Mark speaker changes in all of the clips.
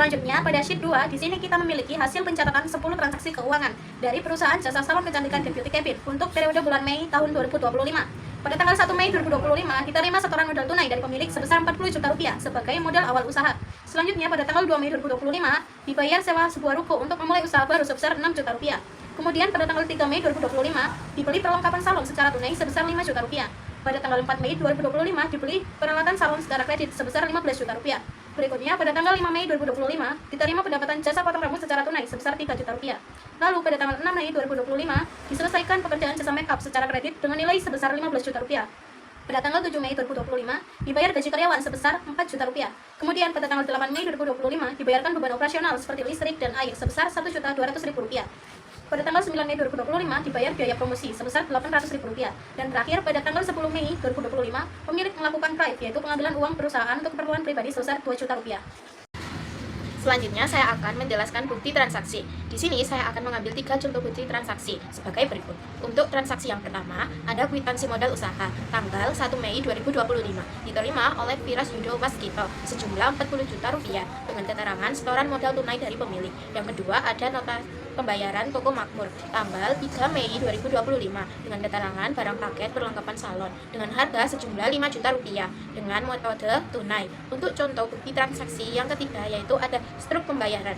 Speaker 1: Selanjutnya, pada sheet 2, di sini kita memiliki hasil pencatatan 10 transaksi keuangan dari perusahaan jasa salon kecantikan The Beauty Cabin untuk periode bulan Mei tahun 2025. Pada tanggal 1 Mei 2025, diterima setoran modal tunai dari pemilik sebesar 40 juta rupiah sebagai modal awal usaha. Selanjutnya, pada tanggal 2 Mei 2025, dibayar sewa sebuah ruko untuk memulai usaha baru sebesar 6 juta rupiah. Kemudian, pada tanggal 3 Mei 2025, dibeli perlengkapan salon secara tunai sebesar 5 juta rupiah. Pada tanggal 4 Mei 2025, dibeli peralatan salon secara kredit sebesar 15 juta rupiah. Berikutnya, pada tanggal 5 Mei 2025, diterima pendapatan jasa potong rambut secara tunai sebesar 3 juta rupiah. Lalu, pada tanggal 6 Mei 2025, diselesaikan pekerjaan jasa makeup secara kredit dengan nilai sebesar 15 juta rupiah. Pada tanggal 7 Mei 2025, dibayar gaji karyawan sebesar 4 juta rupiah. Kemudian, pada tanggal 8 Mei 2025, dibayarkan beban operasional seperti listrik dan air sebesar 1.200.000 rupiah. Pada tanggal 9 Mei 2025, dibayar biaya promosi sebesar 800.000 rupiah. Dan terakhir, pada tanggal 10 Mei 2025, pemilik melakukan PRIVE, yaitu pengambilan uang perusahaan untuk keperluan pribadi sebesar 2 juta rupiah.
Speaker 2: Selanjutnya, saya akan menjelaskan bukti transaksi. Di sini, saya akan mengambil 3 contoh bukti transaksi sebagai berikut. Untuk transaksi yang pertama, ada kwitansi modal usaha tanggal 1 Mei 2025, diterima oleh Viras Yudo Waskito sejumlah 40 juta rupiah dengan keterangan setoran modal tunai dari pemilik. Yang kedua, ada nota pembayaran toko makmur tanggal 3 Mei 2025 dengan keterangan barang paket perlengkapan salon dengan harga sejumlah 5 juta rupiah dengan metode tunai. Untuk contoh bukti transaksi yang ketiga, yaitu ada struk pembayaran.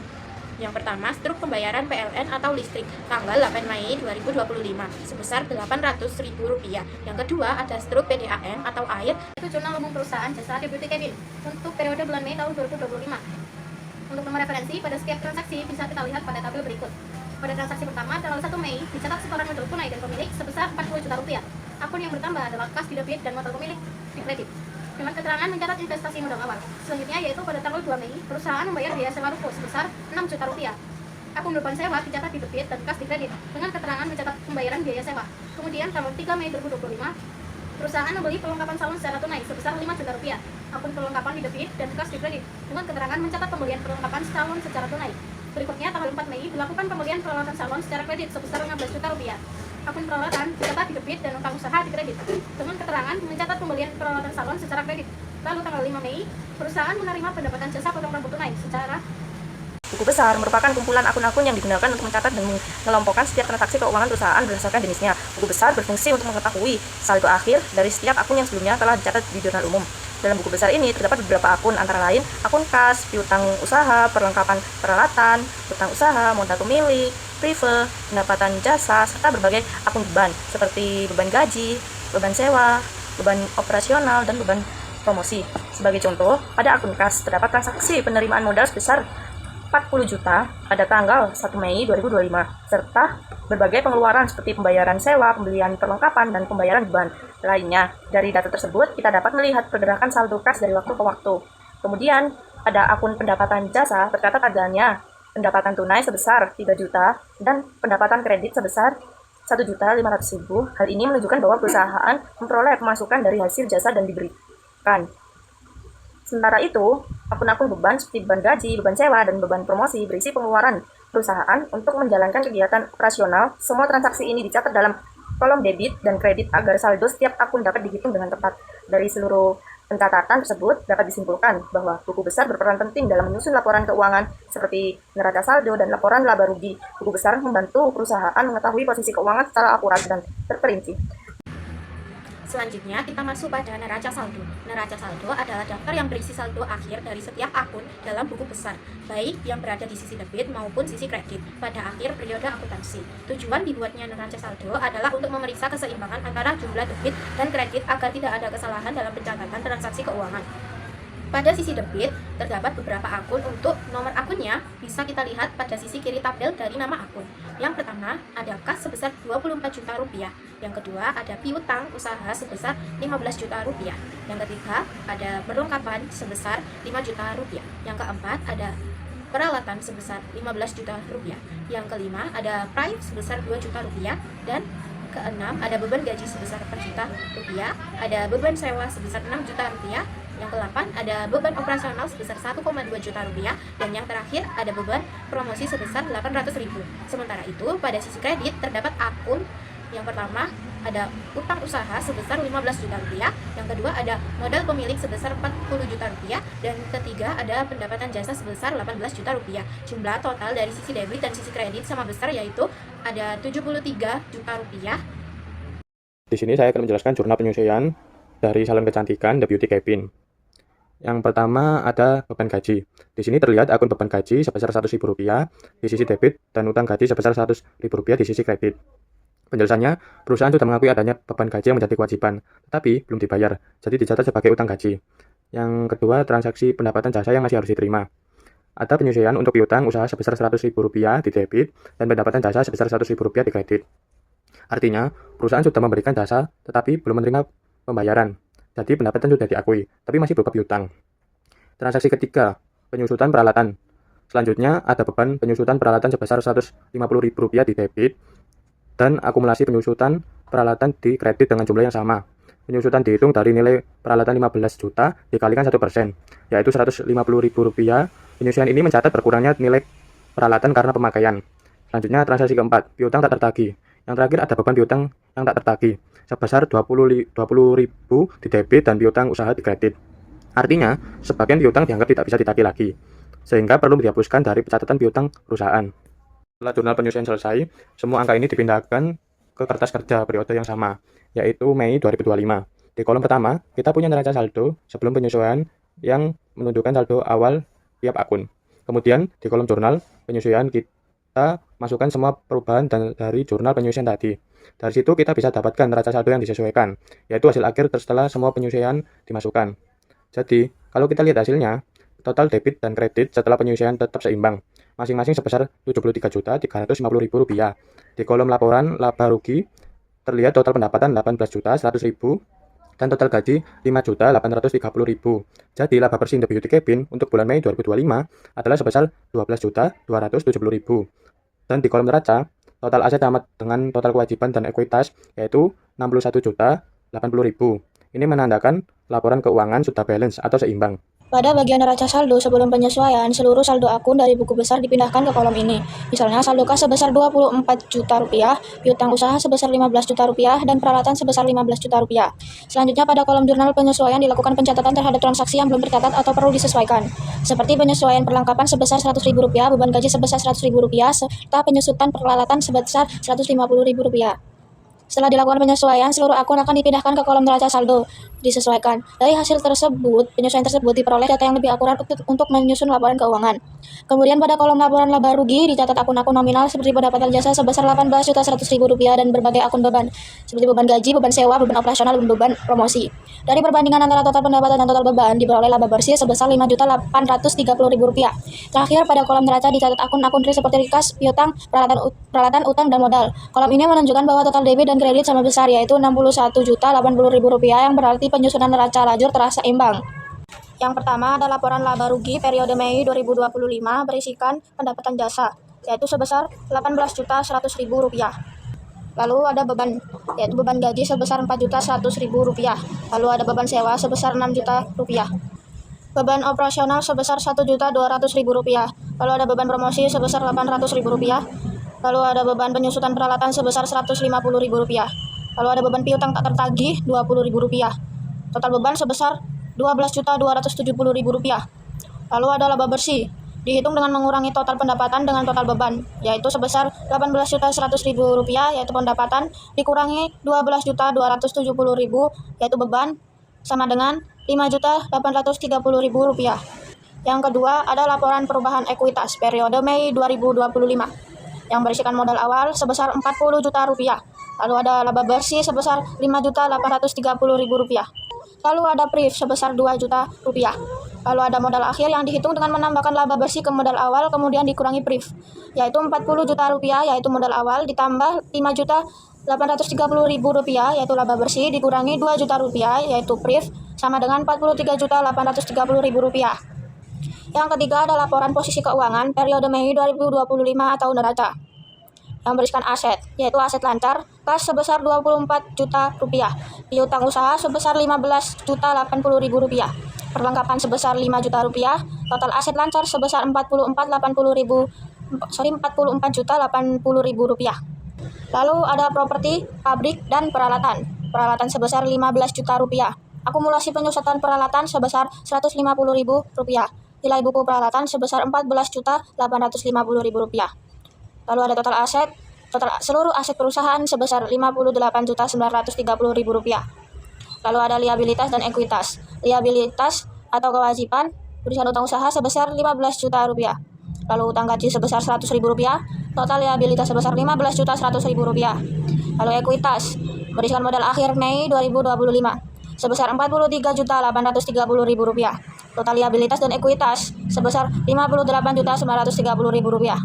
Speaker 2: Yang pertama, struk pembayaran PLN atau listrik tanggal 8 Mei 2025 sebesar 800.000 rupiah. Yang kedua, ada struk PDAM atau air,
Speaker 1: Itu jurnal umum perusahaan jasa The Beauty Cabin untuk periode bulan Mei tahun 2025. Untuk nomor referensi pada setiap transaksi bisa kita lihat pada tabel berikut. Pada transaksi pertama, tanggal 1 Mei, dicatat setoran modal tunai dari pemilik sebesar 40 juta rupiah. Akun yang bertambah adalah kas di debit dan modal pemilik di kredit dengan keterangan mencatat investasi modal awal. Selanjutnya, yaitu pada tanggal 2 Mei, perusahaan membayar biaya sewa ruko sebesar 6 juta rupiah. Akun beban sewa dicatat di debit dan kas di kredit dengan keterangan mencatat pembayaran biaya sewa. Kemudian, tanggal 3 Mei 2025, perusahaan membeli perlengkapan salon secara tunai sebesar 5 juta rupiah. Akun perlengkapan di debit dan kas di kredit dengan keterangan mencatat pembelian perlengkapan salon secara tunai. Berikutnya, tanggal 4 Mei, dilakukan pembelian peralatan salon secara kredit sebesar 15 juta rupiah. Akun peralatan dicatat di debit dan utang usaha di kredit dengan keterangan mencatat pembelian peralatan salon secara kredit. Lalu tanggal 5 Mei, perusahaan menerima pendapatan jasa potong rambut tunai secara
Speaker 3: Buku besar merupakan kumpulan akun-akun yang digunakan untuk mencatat dan mengelompokkan setiap transaksi keuangan perusahaan berdasarkan jenisnya. Buku besar berfungsi untuk mengetahui saldo akhir dari setiap akun yang sebelumnya telah dicatat di jurnal umum. Dalam buku besar ini terdapat beberapa akun, antara lain akun kas, piutang usaha, perlengkapan peralatan, utang usaha, modal pemilik, prive, pendapatan jasa, serta berbagai akun beban seperti beban gaji, beban sewa, beban operasional, dan beban promosi. Sebagai contoh, pada akun kas terdapat transaksi penerimaan modal sebesar 40 juta pada tanggal 1 Mei 2025, serta berbagai pengeluaran seperti pembayaran sewa, pembelian perlengkapan, dan pembayaran beban lainnya. Dari data tersebut, kita dapat melihat pergerakan saldo kas dari waktu ke waktu. Kemudian, pada akun pendapatan jasa, tercatat adanya pendapatan tunai sebesar 3 juta dan pendapatan kredit sebesar 1.500.000. Hal ini menunjukkan bahwa perusahaan memperoleh pemasukan dari hasil jasa dan diberikan. Sementara itu, akun-akun beban seperti beban gaji, beban sewa, dan beban promosi berisi pengeluaran perusahaan untuk menjalankan kegiatan operasional. Semua transaksi ini dicatat dalam kolom debit dan kredit agar saldo setiap akun dapat dihitung dengan tepat. Dari seluruh pencatatan tersebut dapat disimpulkan bahwa buku besar berperan penting dalam menyusun laporan keuangan seperti neraca saldo dan laporan laba rugi. Buku besar membantu perusahaan mengetahui posisi keuangan secara akurat dan terperinci.
Speaker 2: Selanjutnya, kita masuk pada neraca saldo. Neraca saldo adalah daftar yang berisi saldo akhir dari setiap akun dalam buku besar, baik yang berada di sisi debit maupun sisi kredit pada akhir periode akuntansi. Tujuan dibuatnya neraca saldo adalah untuk memeriksa keseimbangan antara jumlah debit dan kredit agar tidak ada kesalahan dalam pencatatan transaksi keuangan. Pada sisi debit, terdapat beberapa akun. Untuk nomor akunnya, bisa kita lihat pada sisi kiri tabel dari nama akun. Yang pertama, ada kas sebesar 24 juta rupiah. Yang kedua, ada piutang usaha sebesar 15 juta rupiah. Yang ketiga, ada perlengkapan sebesar 5 juta rupiah. Yang keempat, ada peralatan sebesar 15 juta rupiah. Yang kelima, ada PRIVE sebesar 2 juta rupiah. Dan keenam, ada beban gaji sebesar 4 juta rupiah. Ada beban sewa sebesar 6 juta rupiah. Yang ke-8 ada beban operasional sebesar 1,2 juta rupiah. Dan yang terakhir ada beban promosi sebesar 800.000. Sementara itu, pada sisi kredit terdapat akun yang pertama ada utang usaha sebesar 15 juta rupiah, yang kedua ada modal pemilik sebesar 40 juta rupiah, dan ketiga ada pendapatan jasa sebesar 18 juta rupiah. Jumlah total dari sisi debit dan sisi kredit sama besar, yaitu ada 73 juta rupiah.
Speaker 4: Di sini saya akan menjelaskan jurnal penyelesaian dari salon kecantikan The Beauty Cabin. Yang pertama ada beban gaji. Di sini terlihat akun beban gaji sebesar Rp100.000 di sisi debit dan utang gaji sebesar Rp100.000 di sisi kredit. Penjelasannya, perusahaan sudah mengakui adanya beban gaji yang menjadi kewajiban, tetapi belum dibayar, jadi dicatat sebagai utang gaji. Yang kedua, transaksi pendapatan jasa yang masih harus diterima. Ada penyesuaian untuk piutang usaha sebesar Rp100.000 di debit dan pendapatan jasa sebesar Rp100.000 di kredit. Artinya, perusahaan sudah memberikan jasa tetapi belum menerima pembayaran. Jadi pendapatan sudah diakui, tapi masih berupa piutang. Transaksi ketiga, penyusutan peralatan. Selanjutnya, ada beban penyusutan peralatan sebesar Rp150.000 di debit dan akumulasi penyusutan peralatan di kredit dengan jumlah yang sama. Penyusutan dihitung dari nilai peralatan 15 juta dikalikan 1%, yaitu Rp150.000. Penyusutan ini mencatat berkurangnya nilai peralatan karena pemakaian. Selanjutnya, transaksi keempat, piutang tak tertagih. Yang terakhir ada beban piutang yang tak tertagih sebesar Rp20.000 di debit dan piutang usaha di kredit. Artinya, sebagian piutang dianggap tidak bisa ditagih lagi, sehingga perlu dihapuskan dari pencatatan piutang perusahaan. Setelah jurnal penyusuan selesai, semua angka ini dipindahkan ke kertas kerja periode yang sama, yaitu Mei 2025. Di kolom pertama, kita punya neraca saldo sebelum penyesuaian yang menunjukkan saldo awal tiap akun. Kemudian, di kolom jurnal penyesuaian kita masukkan semua perubahan dari jurnal penyusuan tadi. Dari situ kita bisa dapatkan neraca saldo yang disesuaikan, yaitu hasil akhir setelah semua penyesuaian dimasukkan. Jadi, kalau kita lihat hasilnya, total debit dan kredit setelah penyesuaian tetap seimbang, masing-masing sebesar Rp73.350.000. Di kolom laporan laba rugi, terlihat total pendapatan Rp18.100.000 dan total gaji Rp5.830.000. Jadi, laba bersih The Beauty Cabin untuk bulan Mei 2025 adalah sebesar Rp12.270.000. Dan di kolom neraca, total aset sama dengan total kewajiban dan ekuitas yaitu Rp61.080.000. Ini menandakan laporan keuangan sudah balance atau seimbang.
Speaker 5: Pada bagian neraca saldo sebelum penyesuaian, seluruh saldo akun dari buku besar dipindahkan ke kolom ini. Misalnya saldo kas sebesar Rp24 juta, piutang usaha sebesar Rp15 juta, dan peralatan sebesar Rp15 juta. Selanjutnya pada kolom jurnal penyesuaian dilakukan pencatatan terhadap transaksi yang belum tercatat atau perlu disesuaikan. Seperti penyesuaian perlengkapan sebesar Rp100.000, beban gaji sebesar Rp100.000, serta penyusutan peralatan sebesar Rp150.000. Setelah dilakukan penyesuaian, seluruh akun akan dipindahkan ke kolom neraca saldo disesuaikan. Dari hasil tersebut, penyesuaian tersebut diperoleh data yang lebih akurat untuk menyusun laporan keuangan. Kemudian pada kolom laporan laba rugi dicatat akun-akun nominal seperti pendapatan jasa sebesar Rp18.100.000 dan berbagai akun beban seperti beban gaji, beban sewa, beban operasional, dan beban promosi. Dari perbandingan antara total pendapatan dan total beban diperoleh laba bersih sebesar Rp5.830.000. Terakhir pada kolom neraca dicatat akun-akun real seperti kas, piutang, peralatan, utang, dan modal. Kolom ini menunjukkan bahwa total debit dan kredit sama besar yaitu Rp61.080.000 yang berarti penyusunan neraca lajur terasa imbang. Yang pertama ada laporan laba rugi periode Mei 2025 berisikan pendapatan jasa yaitu sebesar Rp18.100.000. Lalu ada beban yaitu beban gaji sebesar Rp4.100.000. Lalu ada beban sewa sebesar Rp6 juta. Beban operasional sebesar Rp1.200.000. Lalu ada beban promosi sebesar Rp800.000. Lalu ada beban penyusutan peralatan sebesar Rp150.000. Lalu ada beban piutang tak tertagih Rp20.000. Total beban sebesar Rp12.270.000. Lalu ada laba bersih, dihitung dengan mengurangi total pendapatan dengan total beban, yaitu sebesar Rp18.100.000, yaitu pendapatan, dikurangi Rp12.270.000, yaitu beban, sama dengan Rp5.830.000. Yang kedua ada laporan perubahan ekuitas periode Mei 2025 yang berisikan modal awal sebesar Rp40 juta. Lalu ada laba bersih sebesar Rp5.830.000. Lalu ada PRIF sebesar Rp2 juta. Lalu ada modal akhir yang dihitung dengan menambahkan laba bersih ke modal awal kemudian dikurangi PRIF, yaitu Rp40 juta yaitu modal awal ditambah Rp5.830.000 yaitu laba bersih dikurangi Rp2 juta yaitu PRIF sama dengan Rp43.830.000. Yang ketiga ada laporan posisi keuangan periode Mei 2025 atau neraca yang berisikan aset, yaitu aset lancar, kas sebesar Rp24 juta, piutang usaha sebesar Rp15.080.000, perlengkapan sebesar Rp5 juta, total aset lancar sebesar Rp44.080.000. Lalu ada properti, pabrik, dan peralatan. Peralatan sebesar 15 juta rupiah. Akumulasi penyusutan peralatan sebesar 150.000 rupiah. Nilai buku peralatan sebesar 14.850.000 rupiah. Lalu ada total aset, seluruh aset perusahaan sebesar 58.930.000 rupiah. Lalu ada liabilitas dan ekuitas. Liabilitas atau kewajiban berikan utang usaha sebesar 15 juta rupiah. Lalu utang gaji sebesar 100.000 rupiah. Total liabilitas sebesar 15.100.000 rupiah. Lalu ekuitas berikan modal akhir Mei 2025 sebesar 43.830.000 rupiah. Total liabilitas dan ekuitas sebesar 58.930.000 rupiah.